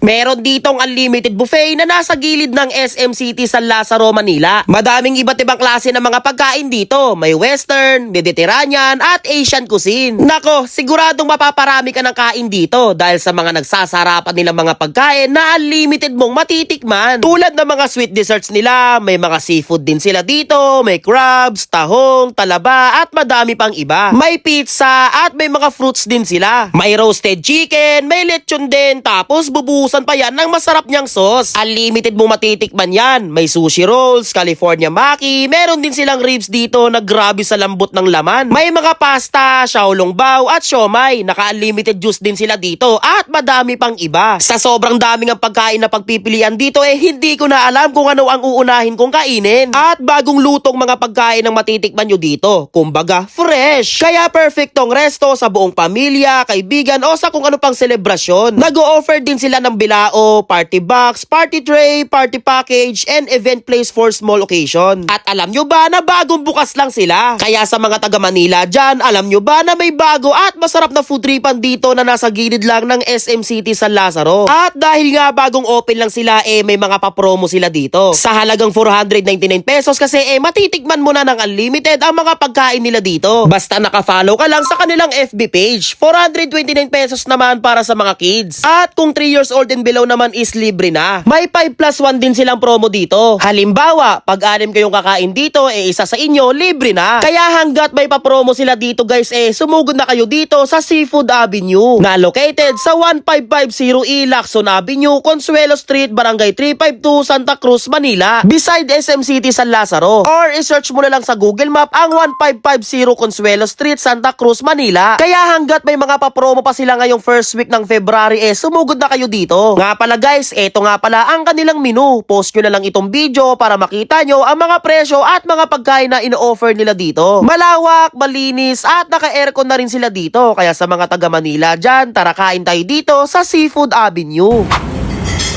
Meron ditong unlimited buffet na nasa gilid ng SM City San Lazaro, Manila. Madaming iba't ibang klase ng mga pagkain dito. May Western, Mediterranean at Asian cuisine. Nako, siguradong mapaparami ka ng kain dito dahil sa mga nagsasarapan nilang mga pagkain na unlimited mong matitikman. Tulad ng mga sweet desserts nila, may mga seafood din sila dito, may crabs, tahong, talaba at madami pang iba. May pizza at may mga fruits din sila. May roasted chicken, may lechon din, tapos bubuhusan pa yan ng masarap niyang sauce. Unlimited mong matitikman yan. May sushi rolls, California maki, meron din silang ribs dito na grabe sa lambot ng laman. May mga pasta, xiaolongbao at siomai. Naka-unlimited juice din sila dito at madami pang iba. Sa sobrang daming ang pagkain na pagpipilian dito hindi ko na alam kung ano ang uunahin kong kainin. At bagong lutong mga pagkain ang matitikman nyo dito. Kumbaga, fresh. Kaya perfect tong resto sa buong pamilya, kaibigan o sa kung ano pang selebrasyon. Nag-o-offer din sila ng bilao, party box, party tray, party package, and event place for small occasion. At alam nyo ba na bagong bukas lang sila? Kaya sa mga taga Manila dyan, alam nyo ba na may bago at masarap na food tripan dito na nasa gilid lang ng SM City San Lazaro? At dahil nga bagong open lang sila, may mga papromo sila dito. Sa halagang 499 pesos kasi matitikman mo na ng unlimited ang mga pagkain nila dito. Basta nakafollow ka lang sa kanilang FB page. 429 pesos naman para sa mga kids. At kung 3 years old and below naman is libre na. May 5+1 din silang promo dito. Halimbawa, pag 6 kayong kakain dito, isa sa inyo libre na. Kaya hanggat may papromo sila dito guys, sumugod na kayo dito sa Seafood Avenue na located sa 1550 Lacson Avenue, Consuelo Street, Barangay 352, Santa Cruz, Manila, beside SM City San Lazaro. Or i-search mo na lang sa Google Map ang 1550 Consuelo Street, Santa Cruz, Manila. Kaya hanggat may mga papromo pa sila ngayong first week ng February, sumugod na kayo dito. Nga pala guys, eto nga pala ang kanilang menu. Post nyo na lang itong video para makita nyo ang mga presyo at mga pagkain na ino-offer nila dito. Malawak, malinis at naka-aircon na rin sila dito. Kaya sa mga taga Manila dyan, tara kain tayo dito sa Seafood Avenue.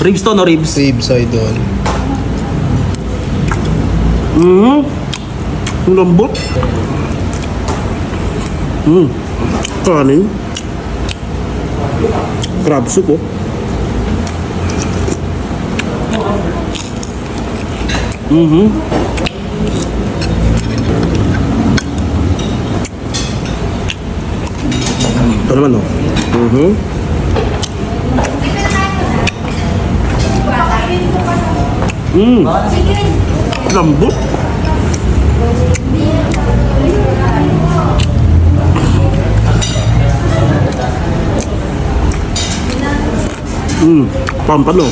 Ribs to, no ribs? Ribs, idol. Ang lambot. Kanin. Crab soup, oh. Ito naman, oh. Lambot. Pampano.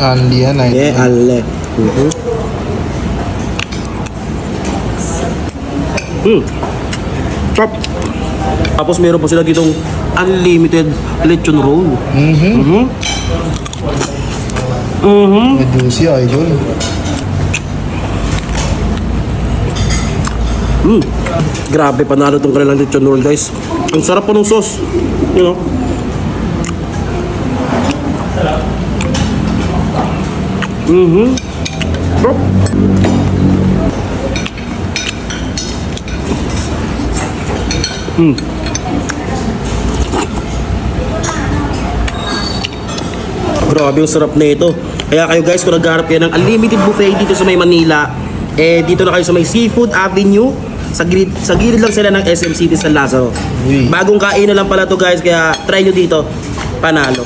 Anli yan, idol. Yeah, alle. Top. Tapos meron pa sila ditong unlimited lechon roll. May juicy, idol. Grabe, panalo tong kanilang lechon roll, guys. Ang sarap po ng sauce. You know? Sarap. Grabe yung sarap na ito. Kaya kayo guys, kung nagharap kayo ng unlimited buffet dito sa may Manila, dito na kayo sa may Seafood Avenue. Sa gilid lang sila ng SM City San Lazaro. Bagong kain na lang pala to guys, kaya try nyo dito. Panalo.